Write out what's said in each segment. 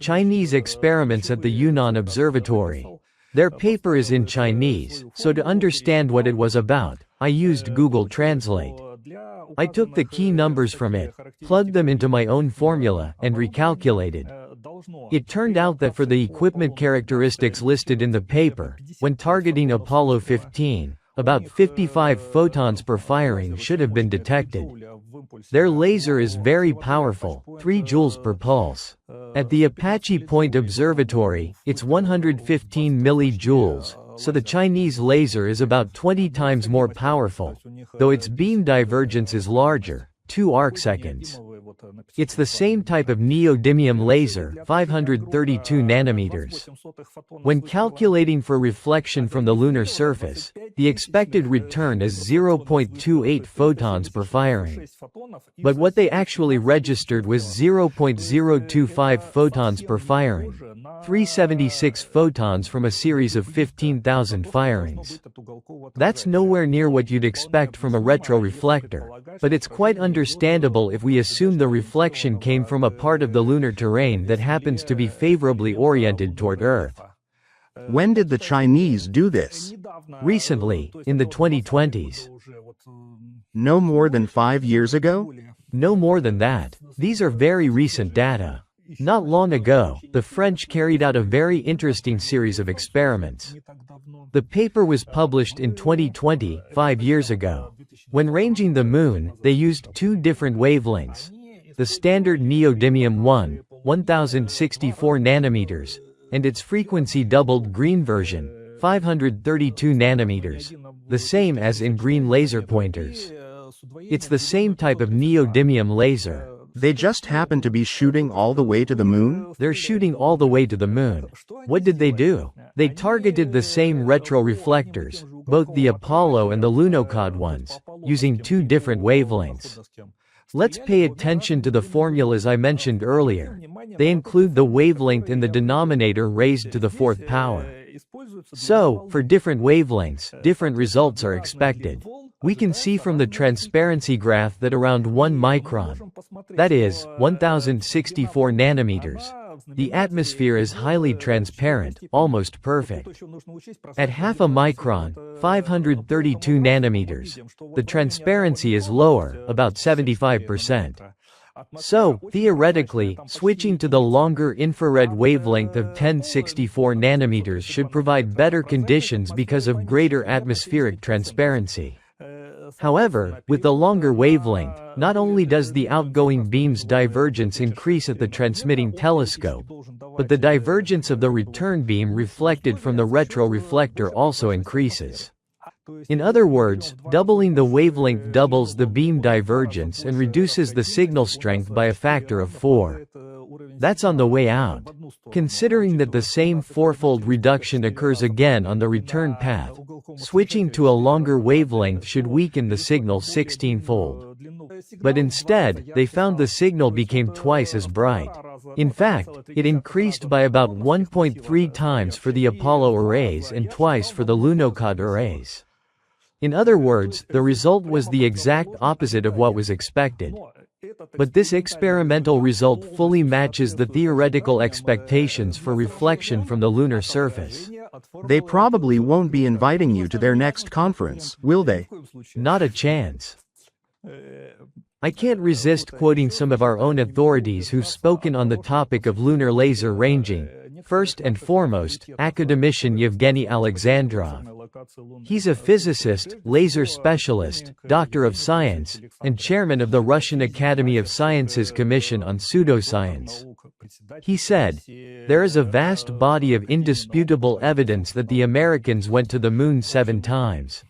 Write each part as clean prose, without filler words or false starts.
Chinese experiments at the Yunnan Observatory. Their paper is in Chinese, so to understand what it was about, I used Google Translate. I took the key numbers from it, plugged them into my own formula, and recalculated. It turned out that for the equipment characteristics listed in the paper, when targeting Apollo 15, about 55 photons per firing should have been detected. Their laser is very powerful, 3 joules per pulse. At the Apache Point Observatory, it's 115 millijoules, so the Chinese laser is about 20 times more powerful, though its beam divergence is larger, 2 arcseconds. It's the same type of neodymium laser, 532 nanometers. When calculating for reflection from the lunar surface, the expected return is 0.28 photons per firing. But what they actually registered was 0.025 photons per firing, 376 photons from a series of 15,000 firings. That's nowhere near what you'd expect from a retroreflector, but it's quite understandable if we assume the reflection came from a part of the lunar terrain that happens to be favorably oriented toward Earth. When did the Chinese do this? Recently, in the 2020s. No more than 5 years ago? No more than that. These are very recent data. Not long ago, the French carried out a very interesting series of experiments. The paper was published in 2020, 5 years ago. When ranging the Moon, they used 2 different wavelengths. The standard neodymium 1064 nanometers, and its frequency doubled green version, 532 nanometers, the same as in green laser pointers. It's the same type of neodymium laser. They just happen to be shooting all the way to the Moon? They're shooting all the way to the Moon. What did they do? They targeted the same retroreflectors, both the Apollo and the Lunokhod ones, using 2 different wavelengths. Let's pay attention to the formulas I mentioned earlier. They include the wavelength in the denominator raised to the 4th power. So, for different wavelengths, different results are expected. We can see from the transparency graph that around 1 micron, that is, 1064 nanometers, the atmosphere is highly transparent, almost perfect. At half a micron, 532 nanometers, the transparency is lower, about 75%. So, theoretically, switching to the longer infrared wavelength of 1064 nanometers should provide better conditions because of greater atmospheric transparency. However, with the longer wavelength, not only does the outgoing beam's divergence increase at the transmitting telescope, but the divergence of the return beam reflected from the retroreflector also increases. In other words, doubling the wavelength doubles the beam divergence and reduces the signal strength by a factor of 4. That's on the way out. Considering that the same 4-fold reduction occurs again on the return path, switching to a longer wavelength should weaken the signal 16-fold. But instead, they found the signal became twice as bright. In fact, it increased by about 1.3 times for the Apollo arrays and twice for the Lunokhod arrays. In other words, the result was the exact opposite of what was expected. But this experimental result fully matches the theoretical expectations for reflection from the lunar surface. They probably won't be inviting you to their next conference, will they? Not a chance. I can't resist quoting some of our own authorities who've spoken on the topic of lunar laser ranging. First and foremost, academician Yevgeny Alexandrov. He's a physicist, laser specialist, doctor of science, and chairman of the Russian Academy of Sciences Commission on Pseudoscience. He said, "There is a vast body of indisputable evidence that the Americans went to the Moon 7 times.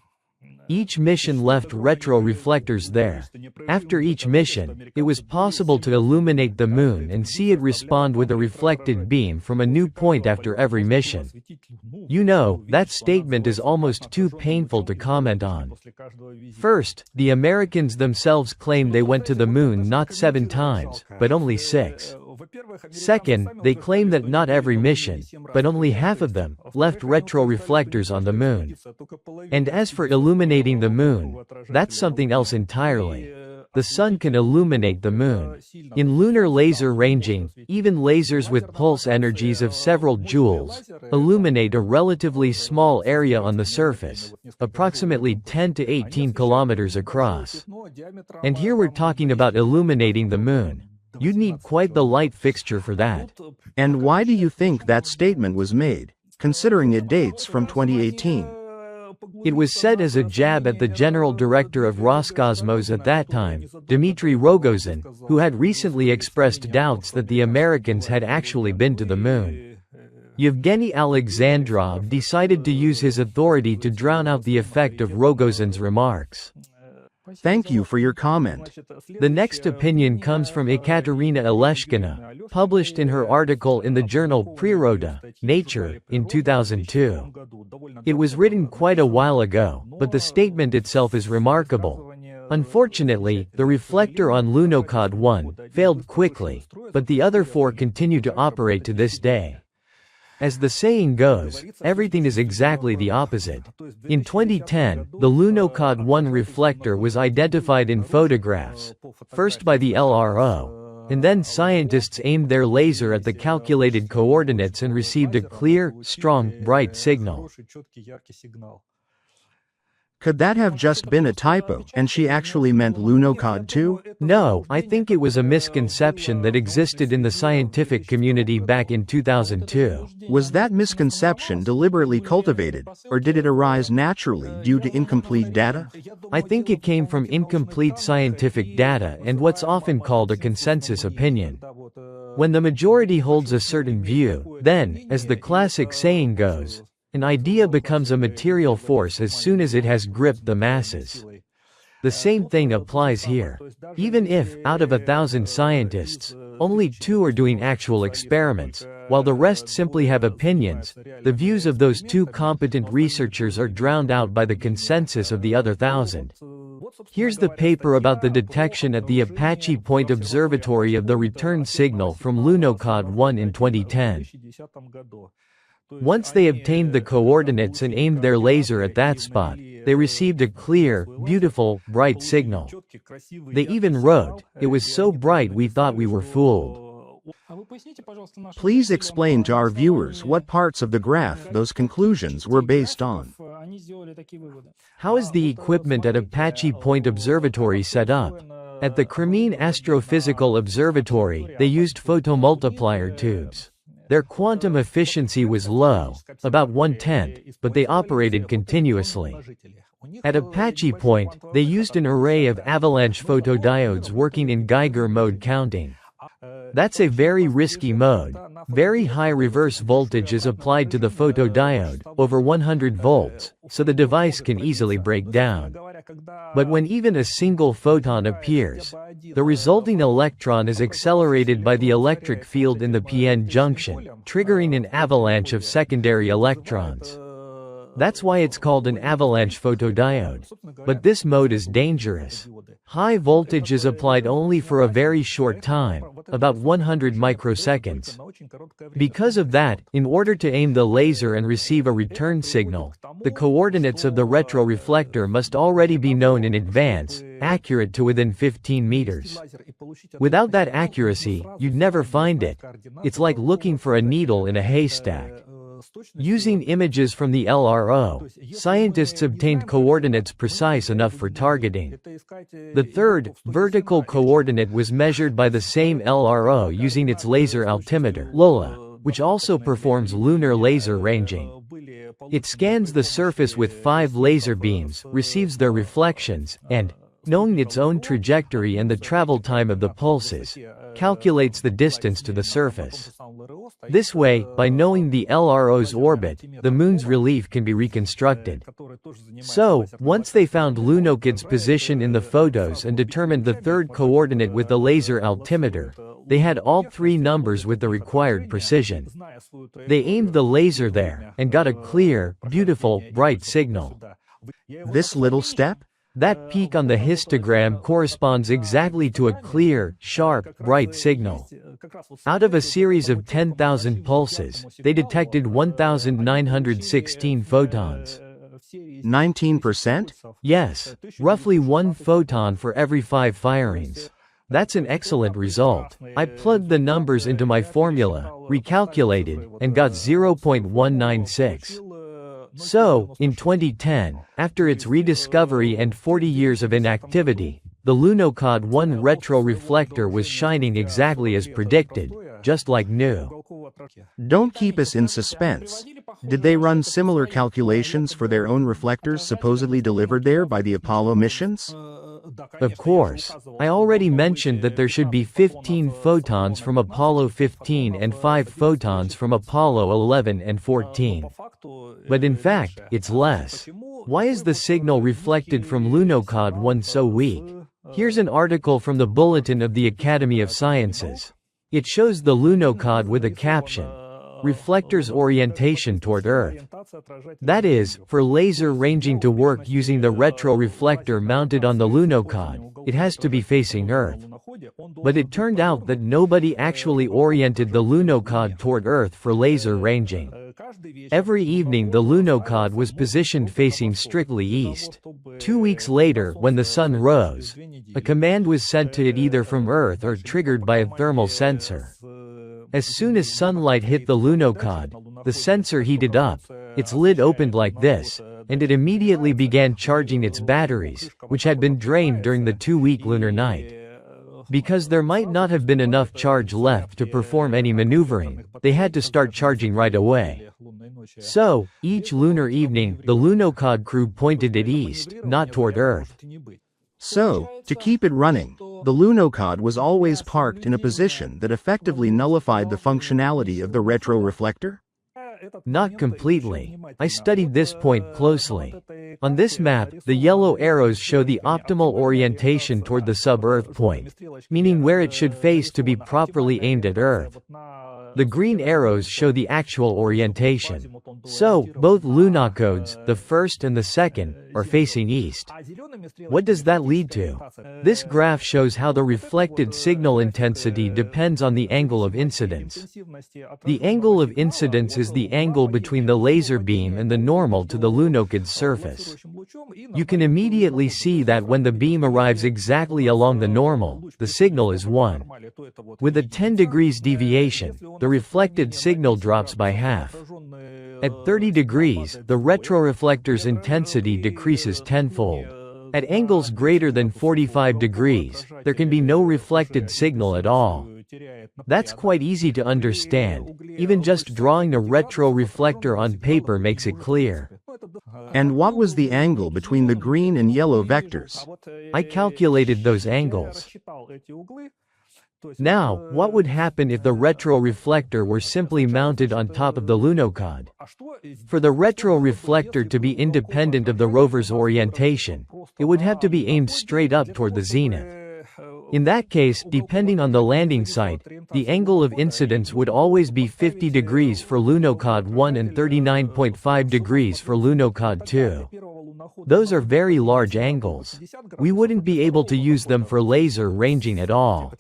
Each mission left retroreflectors there. After each mission, it was possible to illuminate the Moon and see it respond with a reflected beam from a new point after every mission." You know, that statement is almost too painful to comment on. First, the Americans themselves claim they went to the Moon not 7 times, but only 6. Second, they claim that not every mission, but only half of them, left retroreflectors on the Moon. And as for illuminating the Moon, that's something else entirely. The sun can illuminate the moon. In lunar laser ranging, even lasers with pulse energies of several joules illuminate a relatively small area on the surface, approximately 10 to 18 kilometers across. And here we're talking about illuminating the moon. You'd need quite the light fixture for that. And why do you think that statement was made, considering it dates from 2018? It was said as a jab at the general director of Roscosmos at that time, Dmitry Rogozin, who had recently expressed doubts that the Americans had actually been to the moon. Yevgeny Alexandrov decided to use his authority to drown out the effect of Rogozin's remarks. Thank you for your comment. The next opinion comes from Ekaterina Eleshkina, published in her article in the journal Priroda, Nature, in 2002. It was written quite a while ago, but the statement itself is remarkable. Unfortunately, the reflector on Lunokhod 1 failed quickly, but the other 4 continue to operate to this day. As the saying goes, everything is exactly the opposite. In 2010, the Lunokhod 1 reflector was identified in photographs, first by the LRO, and then scientists aimed their laser at the calculated coordinates and received a clear, strong, bright signal. Could that have just been a typo, and she actually meant Lunokhod 2? No, I think it was a misconception that existed in the scientific community back in 2002. Was that misconception deliberately cultivated, or did it arise naturally due to incomplete data? I think it came from incomplete scientific data and what's often called a consensus opinion. When the majority holds a certain view, then, as the classic saying goes, an idea becomes a material force as soon as it has gripped the masses. The same thing applies here. Even if, out of 1,000 scientists, only 2 are doing actual experiments, while the rest simply have opinions, the views of those 2 competent researchers are drowned out by the consensus of the other 1,000. Here's the paper about the detection at the Apache Point Observatory of the return signal from Lunokhod 1 in 2010. Once they obtained the coordinates and aimed their laser at that spot, they received a clear, beautiful, bright signal. They even wrote, "It was so bright we thought we were fooled." Please explain to our viewers what parts of the graph those conclusions were based on. How is the equipment at Apache Point Observatory set up? At the Crimean Astrophysical Observatory, they used photomultiplier tubes. Their quantum efficiency was low, about 1/10, but they operated continuously. At Apache Point, they used an array of avalanche photodiodes working in Geiger mode counting. That's a very risky mode. Very high reverse voltage is applied to the photodiode, over 100 volts, so the device can easily break down. But when even a single photon appears, the resulting electron is accelerated by the electric field in the p-n junction, triggering an avalanche of secondary electrons. That's why it's called an avalanche photodiode. But this mode is dangerous. High voltage is applied only for a very short time, about 100 microseconds. Because of that, in order to aim the laser and receive a return signal, the coordinates of the retroreflector must already be known in advance, accurate to within 15 meters. Without that accuracy, you'd never find it. It's like looking for a needle in a haystack. Using images from the LRO, scientists obtained coordinates precise enough for targeting. The third, vertical coordinate was measured by the same LRO using its laser altimeter, LOLA, which also performs lunar laser ranging. It scans the surface with 5 laser beams, receives their reflections, and, knowing its own trajectory and the travel time of the pulses, calculates the distance to the surface. This way, by knowing the LRO's orbit, the moon's relief can be reconstructed. So, once they found Lunokhod's position in the photos and determined the third coordinate with the laser altimeter, they had all 3 numbers with the required precision. They aimed the laser there, and got a clear, beautiful, bright signal. This little step? That peak on the histogram corresponds exactly to a clear, sharp, bright signal. Out of a series of 10,000 pulses, they detected 1,916 photons. 19%? Yes, roughly 1 photon for every 5 firings. That's an excellent result. I plugged the numbers into my formula, recalculated, and got 0.196. So, in 2010, after its rediscovery and 40 years of inactivity, the Lunokhod 1 retroreflector was shining exactly as predicted, just like new. Don't keep us in suspense. Did they run similar calculations for their own reflectors supposedly delivered there by the Apollo missions? Of course. I already mentioned that there should be 15 photons from Apollo 15 and 5 photons from Apollo 11 and 14. But in fact, it's less. Why is the signal reflected from Lunokhod 1 so weak? Here's an article from the Bulletin of the Academy of Sciences. It shows the Lunokhod with a caption, "Reflectors orientation toward Earth." That is, for laser ranging to work using the retroreflector mounted on the Lunokhod, it has to be facing Earth. But it turned out that nobody actually oriented the Lunokhod toward Earth for laser ranging. Every evening the Lunokhod was positioned facing strictly east. 2 weeks later, when the sun rose, a command was sent to it either from Earth or triggered by a thermal sensor. As soon as sunlight hit the Lunokhod, the sensor heated up, its lid opened like this, and it immediately began charging its batteries, which had been drained during the 2-week lunar night. Because there might not have been enough charge left to perform any maneuvering, they had to start charging right away. So, each lunar evening, the Lunokhod crew pointed it east, not toward Earth. So, to keep it running, the Lunokhod was always parked in a position that effectively nullified the functionality of the retroreflector? Not completely. I studied this point closely. On this map, the yellow arrows show the optimal orientation toward the sub-Earth point, meaning where it should face to be properly aimed at Earth. The green arrows show the actual orientation. So, both Lunokhods, the first and the second, are facing east. What does that lead to? This graph shows how the reflected signal intensity depends on the angle of incidence. The angle of incidence is the angle between the laser beam and the normal to the Lunokhod's surface. You can immediately see that when the beam arrives exactly along the normal, the signal is 1. With a 10 degrees deviation, the reflected signal drops by half. At 30 degrees, the retroreflector's intensity decreases tenfold. At angles greater than 45 degrees, there can be no reflected signal at all. That's quite easy to understand. Even just drawing a retroreflector on paper makes it clear. And what was the angle between the green and yellow vectors? I calculated those angles. Now, what would happen if the retroreflector were simply mounted on top of the Lunokhod? For the retroreflector to be independent of the rover's orientation, it would have to be aimed straight up toward the zenith. In that case, depending on the landing site, the angle of incidence would always be 50 degrees for Lunokhod 1 and 39.5 degrees for Lunokhod 2. Those are very large angles. We wouldn't be able to use them for laser ranging at all.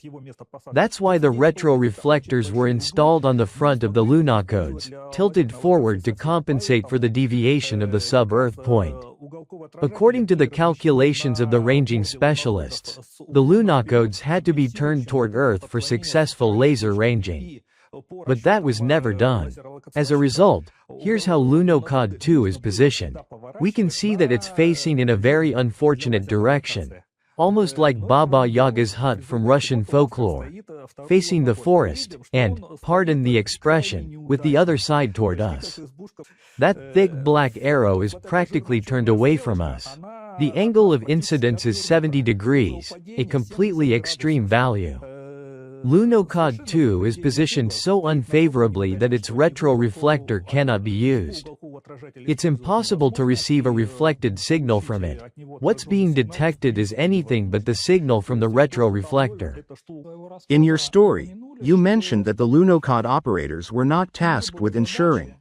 That's why the retroreflectors were installed on the front of the Lunokhods, tilted forward to compensate for the deviation of the sub-Earth point. According to the calculations of the ranging specialists, the Lunokhods had to be turned toward Earth for successful laser ranging. But that was never done. As a result, here's how Lunokhod 2 is positioned. We can see that it's facing in a very unfortunate direction, almost like Baba Yaga's hut from Russian folklore, facing the forest, and, pardon the expression, with the other side toward us. That thick black arrow is practically turned away from us. The angle of incidence is 70 degrees, a completely extreme value. Lunokhod 2 is positioned so unfavorably that its retroreflector cannot be used. It's impossible to receive a reflected signal from it. What's being detected is anything but the signal from the retroreflector. In your story, you mentioned that the Lunokhod operators were not tasked with ensuring.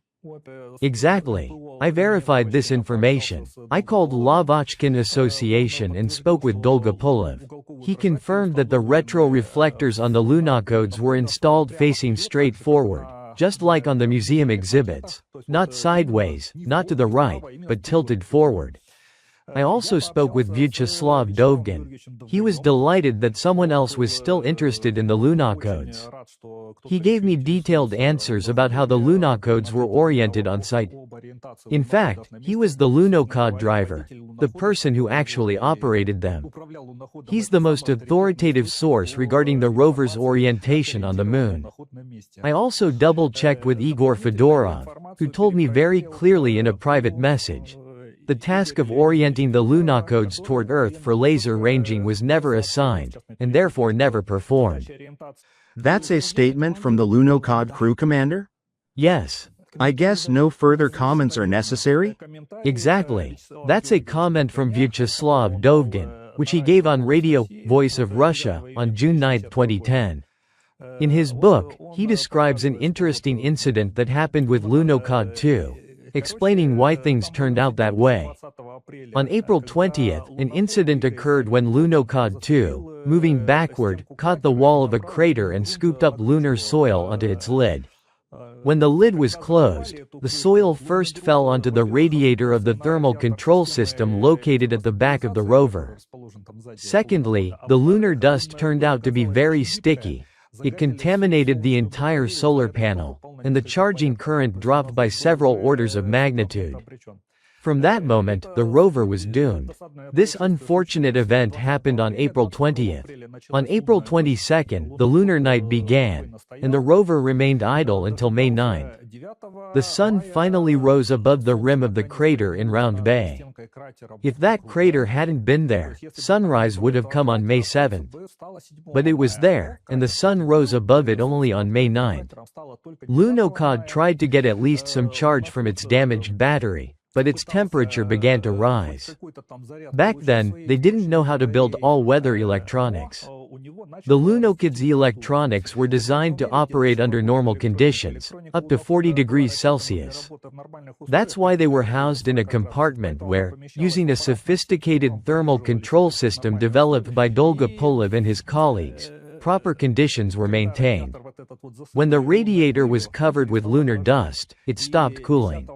Exactly. I verified this information. I called Lavochkin Association and spoke with Dolgopolov. He confirmed that the retroreflectors on the Lunokhods were installed facing straight forward, just like on the museum exhibits. Not sideways, not to the right, but tilted forward. I also spoke with Vyacheslav Dovgin. He was delighted that someone else was still interested in the Lunokhods. He gave me detailed answers about how the Lunokhods were oriented on site. In fact, he was the Lunokhod driver, the person who actually operated them. He's the most authoritative source regarding the rover's orientation on the moon. I also double-checked with Igor Fedorov, who told me very clearly in a private message. The task of orienting the Lunokhods toward Earth for laser ranging was never assigned, and therefore never performed. That's a statement from the Lunokhod crew commander? Yes. I guess no further comments are necessary? Exactly. That's a comment from Vyacheslav Dovgin, which he gave on Radio Voice of Russia on June 9, 2010. In his book, he describes an interesting incident that happened with Lunokhod 2. Explaining why things turned out that way. On April 20th, an incident occurred when Lunokhod 2, moving backward, caught the wall of a crater and scooped up lunar soil onto its lid. When the lid was closed, the soil first fell onto the radiator of the thermal control system located at the back of the rover. Secondly, the lunar dust turned out to be very sticky. It contaminated the entire solar panel, and the charging current dropped by several orders of magnitude. From that moment, the rover was doomed. This unfortunate event happened on April 20th. On April 22nd, the lunar night began, and the rover remained idle until May 9th. The sun finally rose above the rim of the crater in Round Bay. If that crater hadn't been there, sunrise would have come on May 7th. But it was there, and the sun rose above it only on May 9th. Lunokhod tried to get at least some charge from its damaged battery, but its temperature began to rise. Back then, they didn't know how to build all-weather electronics. The Lunokhod's electronics were designed to operate under normal conditions, up to 40 degrees Celsius. That's why they were housed in a compartment where, using a sophisticated thermal control system developed by Dolgopolov and his colleagues, proper conditions were maintained. When the radiator was covered with lunar dust, it stopped cooling.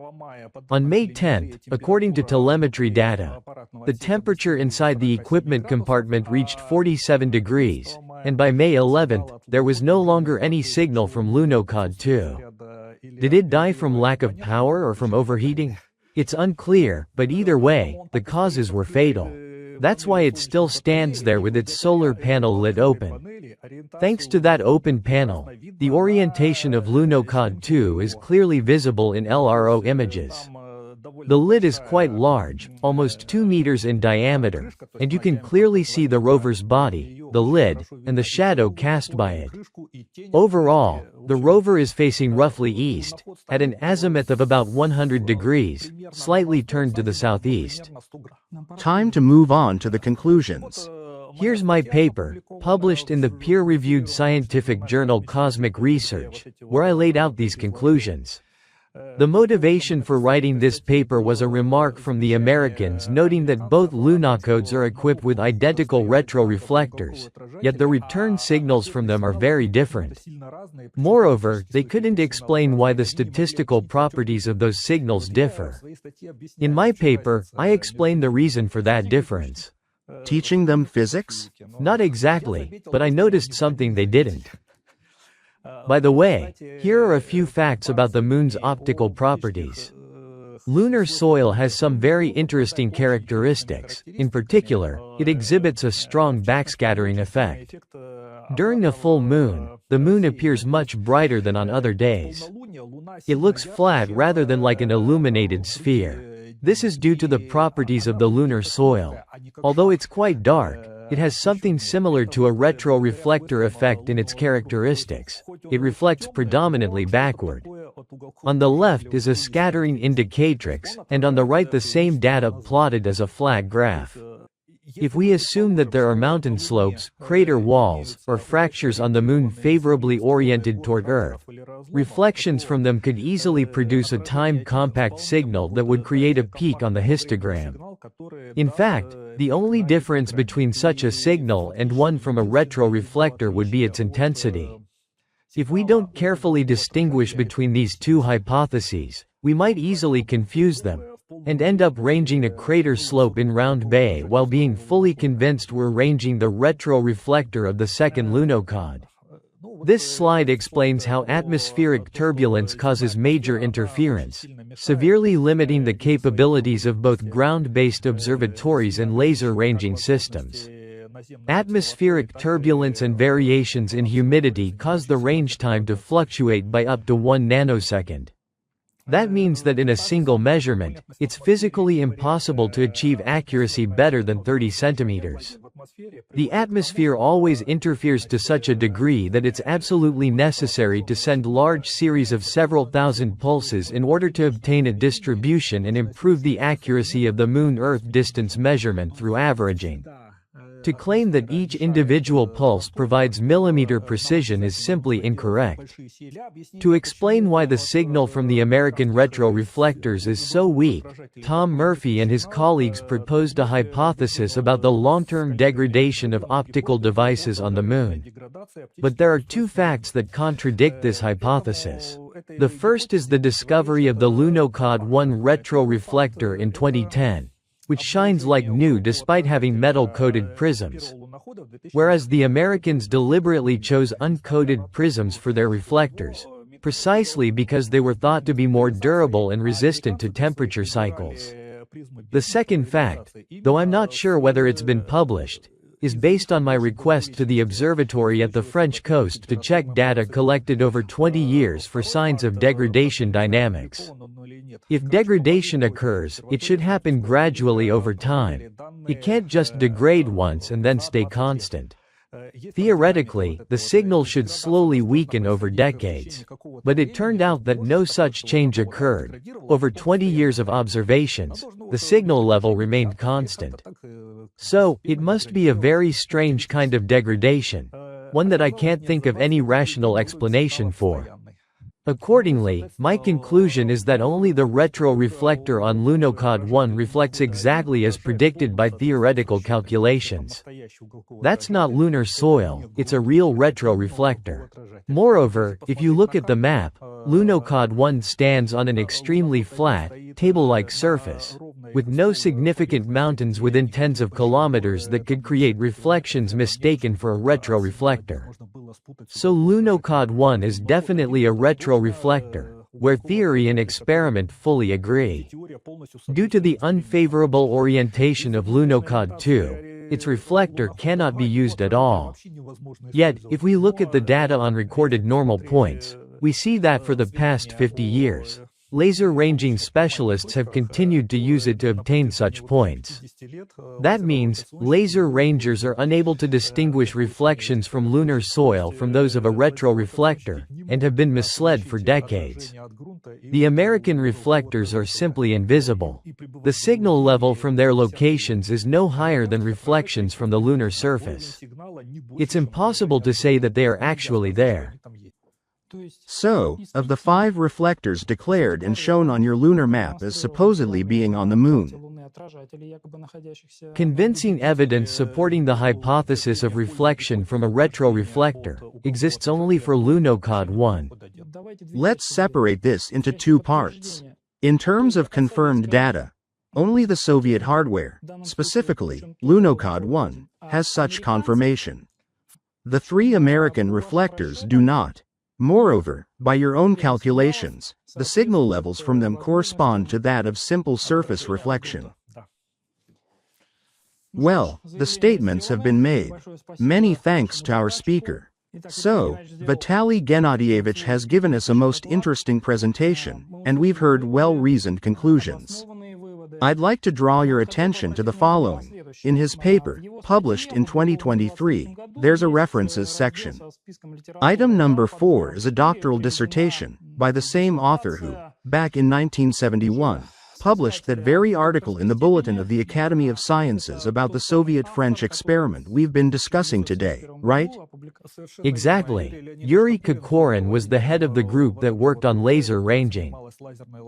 On May 10, according to telemetry data, the temperature inside the equipment compartment reached 47 degrees, and by May 11, there was no longer any signal from Lunokhod 2. Did it die from lack of power or from overheating? It's unclear, but either way, the causes were fatal. That's why it still stands there with its solar panel lid open. Thanks to that open panel, the orientation of Lunokhod 2 is clearly visible in LRO images. The lid is quite large, almost 2 meters in diameter, and you can clearly see the rover's body, the lid, and the shadow cast by it. Overall, the rover is facing roughly east, at an azimuth of about 100 degrees, slightly turned to the southeast. Time to move on to the conclusions. Here's my paper, published in the peer-reviewed scientific journal Cosmic Research, where I laid out these conclusions. The motivation for writing this paper was a remark from the Americans noting that both Lunokhods are equipped with identical retroreflectors, yet the return signals from them are very different. Moreover, they couldn't explain why the statistical properties of those signals differ. In my paper, I explain the reason for that difference. Teaching them physics? Not exactly, but I noticed something they didn't. By the way, here are a few facts about the Moon's optical properties. Lunar soil has some very interesting characteristics. In particular, it exhibits a strong backscattering effect. During a full moon, the Moon appears much brighter than on other days. It looks flat rather than like an illuminated sphere. This is due to the properties of the lunar soil. Although it's quite dark, it has something similar to a retroreflector effect in its characteristics. It reflects predominantly backward. On the left is a scattering indicatrix, and on the right the same data plotted as a flat graph. If we assume that there are mountain slopes, crater walls, or fractures on the Moon favorably oriented toward Earth, reflections from them could easily produce a timed compact signal that would create a peak on the histogram. In fact, the only difference between such a signal and one from a retroreflector would be its intensity. If we don't carefully distinguish between these two hypotheses, we might easily confuse them, and end up ranging a crater slope in Round Bay while being fully convinced we're ranging the retroreflector of the second Lunokhod. This slide explains how atmospheric turbulence causes major interference, severely limiting the capabilities of both ground-based observatories and laser ranging systems. Atmospheric turbulence and variations in humidity cause the range time to fluctuate by up to 1 nanosecond. That means that in a single measurement, it's physically impossible to achieve accuracy better than 30 centimeters. The atmosphere always interferes to such a degree that it's absolutely necessary to send large series of several thousand pulses in order to obtain a distribution and improve the accuracy of the Moon-Earth distance measurement through averaging. To claim that each individual pulse provides millimeter precision is simply incorrect. To explain why the signal from the American retroreflectors is so weak, Tom Murphy and his colleagues proposed a hypothesis about the long-term degradation of optical devices on the Moon. But there are two facts that contradict this hypothesis. The first is the discovery of the Lunokhod 1 retroreflector in 2010. Which shines like new despite having metal-coated prisms. Whereas the Americans deliberately chose uncoated prisms for their reflectors, precisely because they were thought to be more durable and resistant to temperature cycles. The second fact, though I'm not sure whether it's been published, is based on my request to the observatory at the French coast to check data collected over 20 years for signs of degradation dynamics. If degradation occurs, it should happen gradually over time. It can't just degrade once and then stay constant. Theoretically, the signal should slowly weaken over decades. But it turned out that no such change occurred. Over 20 years of observations, the signal level remained constant. So, it must be a very strange kind of degradation, one that I can't think of any rational explanation for. Accordingly, my conclusion is that only the retroreflector on Lunokhod 1 reflects exactly as predicted by theoretical calculations. That's not lunar soil, it's a real retroreflector. Moreover, if you look at the map, Lunokhod 1 stands on an extremely flat, table-like surface, with no significant mountains within tens of kilometers that could create reflections mistaken for a retroreflector. So Lunokhod 1 is definitely a retroreflector, where theory and experiment fully agree. Due to the unfavorable orientation of Lunokhod 2, its reflector cannot be used at all. Yet, if we look at the data on recorded normal points, we see that for the past 50 years, laser ranging specialists have continued to use it to obtain such points. That means, laser rangers are unable to distinguish reflections from lunar soil from those of a retroreflector, and have been misled for decades. The American reflectors are simply invisible. The signal level from their locations is no higher than reflections from the lunar surface. It's impossible to say that they are actually there. So, of the 5 reflectors declared and shown on your lunar map as supposedly being on the Moon, convincing evidence supporting the hypothesis of reflection from a retroreflector exists only for Lunokhod 1. Let's separate this into 2 parts. In terms of confirmed data, only the Soviet hardware, specifically Lunokhod 1, has such confirmation. The 3 American reflectors do not. Moreover, by your own calculations, the signal levels from them correspond to that of simple surface reflection. Well, the statements have been made. Many thanks to our speaker. So, Vitaly Gennadievich has given us a most interesting presentation, and we've heard well-reasoned conclusions. I'd like to draw your attention to the following. In his paper, published in 2023, there's a references section. Item number 4 is a doctoral dissertation, by the same author who, back in 1971, published that very article in the Bulletin of the Academy of Sciences about the Soviet-French experiment we've been discussing today, right? Exactly. Yuri Kokorin was the head of the group that worked on laser ranging.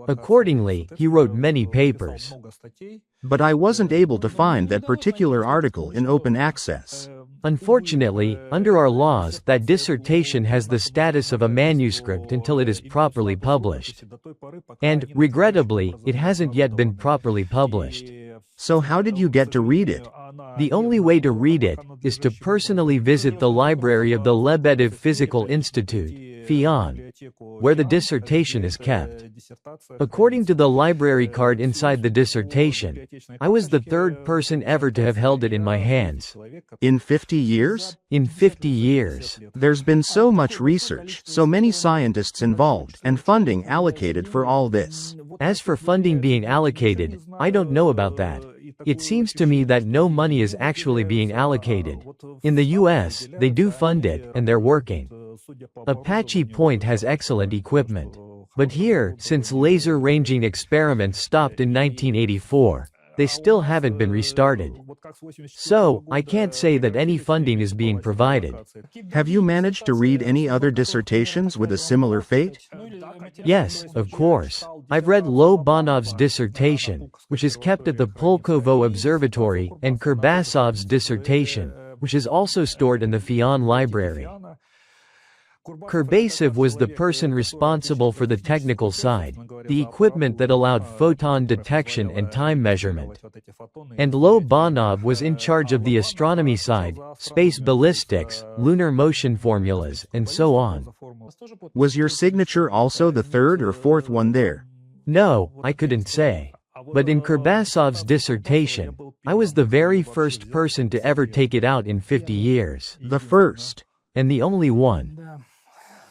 Accordingly, he wrote many papers. But I wasn't able to find that particular article in open access. Unfortunately, under our laws, that dissertation has the status of a manuscript until it is properly published. And, regrettably, it hasn't yet been properly published. So how did you get to read it? The only way to read it is to personally visit the library of the Lebedev Physical Institute, FIAN, where the dissertation is kept. According to the library card inside the dissertation, I was the third person ever to have held it in my hands. In 50 years? In 50 years. There's been so much research, so many scientists involved, and funding allocated for all this. As for funding being allocated, I don't know about that. It seems to me that no money is actually being allocated. In the US, they do fund it, and they're working. Apache Point has excellent equipment. But here, since laser ranging experiments stopped in 1984, they still haven't been restarted. So, I can't say that any funding is being provided. Have you managed to read any other dissertations with a similar fate? Yes, of course. I've read Lobanov's dissertation, which is kept at the Pulkovo Observatory, and Kurbasov's dissertation, which is also stored in the FIAN library. Kurbasov was the person responsible for the technical side, the equipment that allowed photon detection and time measurement. And Lobanov was in charge of the astronomy side, space ballistics, lunar motion formulas, and so on. Was your signature also the third or fourth one there? No, I couldn't say. But in Kurbasov's dissertation, I was the very first person to ever take it out in 50 years. The first. And the only one.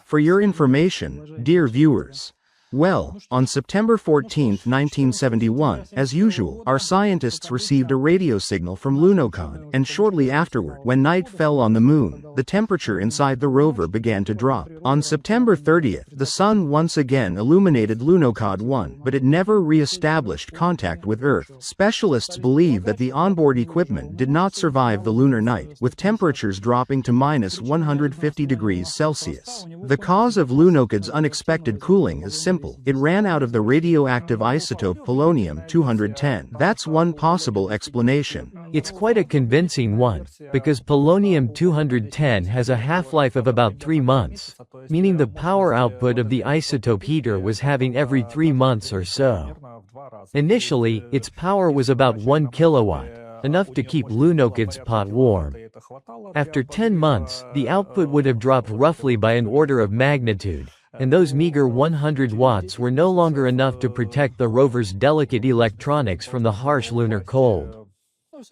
For your information, dear viewers. Well, on September 14, 1971, as usual, our scientists received a radio signal from Lunokhod, and shortly afterward, when night fell on the moon, the temperature inside the rover began to drop. On September 30th, the sun once again illuminated Lunokhod 1, but it never re-established contact with Earth. Specialists believe that the onboard equipment did not survive the lunar night, with temperatures dropping to minus 150 degrees Celsius. The cause of Lunokhod's unexpected cooling is simple. It ran out of the radioactive isotope polonium-210. That's one possible explanation. It's quite a convincing one, because polonium-210 has a half-life of about 3 months, meaning the power output of the isotope heater was having every 3 months or so. Initially, its power was about 1 kilowatt, enough to keep Lunokhod's pot warm. After 10 months, the output would have dropped roughly by an order of magnitude, and those meager 100 watts were no longer enough to protect the rover's delicate electronics from the harsh lunar cold.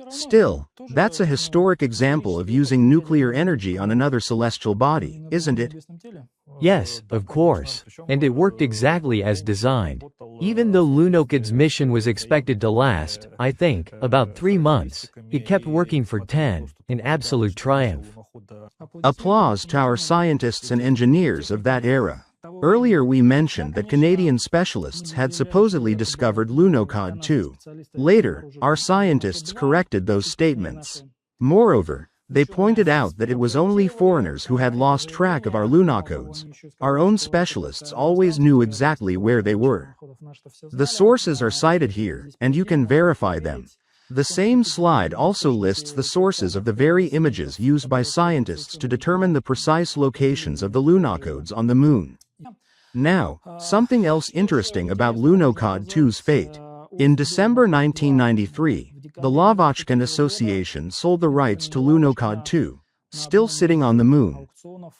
Still, that's a historic example of using nuclear energy on another celestial body, isn't it? Yes, of course, and it worked exactly as designed. Even though Lunokhod's mission was expected to last, I think, about 3 months, it kept working for 10, in absolute triumph. Applause to our scientists and engineers of that era. Earlier we mentioned that Canadian specialists had supposedly discovered Lunokhod 2. Later, our scientists corrected those statements. Moreover, they pointed out that it was only foreigners who had lost track of our Lunokhods. Our own specialists always knew exactly where they were. The sources are cited here, and you can verify them. The same slide also lists the sources of the very images used by scientists to determine the precise locations of the Lunokhods on the moon. Now, something else interesting about Lunokhod 2's fate. In December 1993, the Lavochkin Association sold the rights to Lunokhod 2, still sitting on the moon,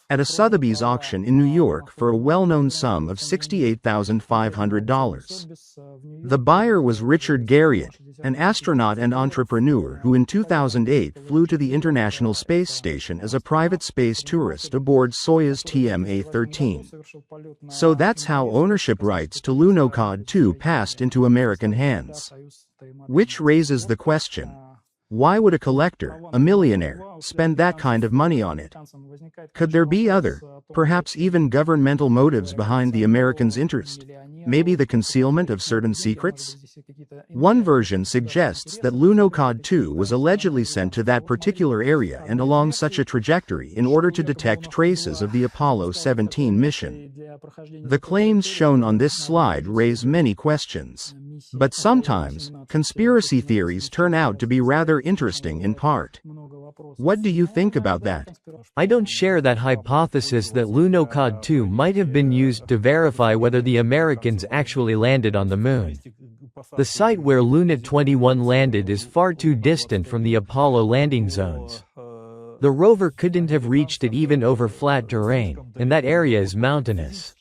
at a Sotheby's auction in New York for a well-known sum of $68,500. The buyer was Richard Garriott, an astronaut and entrepreneur who in 2008 flew to the International Space Station as a private space tourist aboard Soyuz TMA-13. So that's how ownership rights to Lunokhod 2 passed into American hands. Which raises the question, why would a collector, a millionaire, spend that kind of money on it? Could there be other, perhaps even governmental motives behind the Americans' interest? Maybe the concealment of certain secrets? One version suggests that Lunokhod 2 was allegedly sent to that particular area and along such a trajectory in order to detect traces of the Apollo 17 mission. The claims shown on this slide raise many questions. But sometimes, conspiracy theories turn out to be rather interesting in part. What do you think about that? I don't share that hypothesis that Lunokhod 2 might have been used to verify whether the Americans actually landed on the moon. The site where Luna 21 landed is far too distant from the Apollo landing zones. The rover couldn't have reached it even over flat terrain, and that area is mountainous.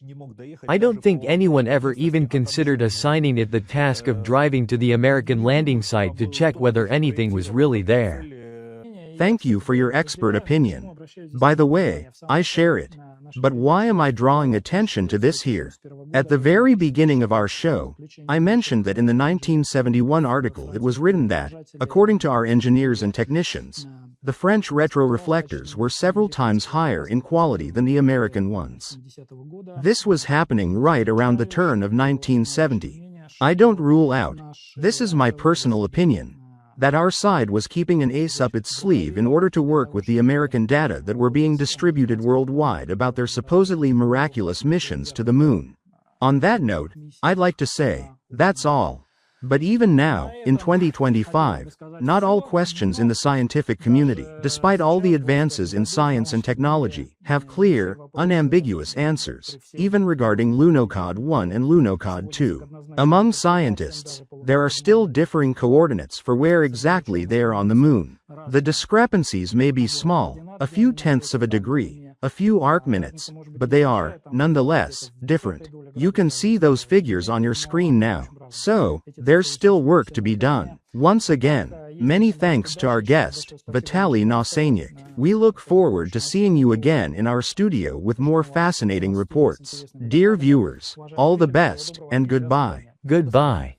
I don't think anyone ever even considered assigning it the task of driving to the American landing site to check whether anything was really there. Thank you for your expert opinion. By the way, I share it. But why am I drawing attention to this here? At the very beginning of our show, I mentioned that in the 1971 article it was written that, according to our engineers and technicians, the French retroreflectors were several times higher in quality than the American ones. This was happening right around the turn of 1970. I don't rule out, this is my personal opinion, that our side was keeping an ace up its sleeve in order to work with the American data that were being distributed worldwide about their supposedly miraculous missions to the moon. On that note, I'd like to say, that's all. But even now, in 2025, not all questions in the scientific community, despite all the advances in science and technology, have clear, unambiguous answers, even regarding Lunokhod 1 and Lunokhod 2. Among scientists, there are still differing coordinates for where exactly they are on the moon. The discrepancies may be small, a few tenths of a degree, a few arc minutes, but they are, nonetheless, different. You can see those figures on your screen now. So, there's still work to be done. Once again, many thanks to our guest, Vitaly Nasennik. We look forward to seeing you again in our studio with more fascinating reports. Dear viewers, all the best, and goodbye. Goodbye.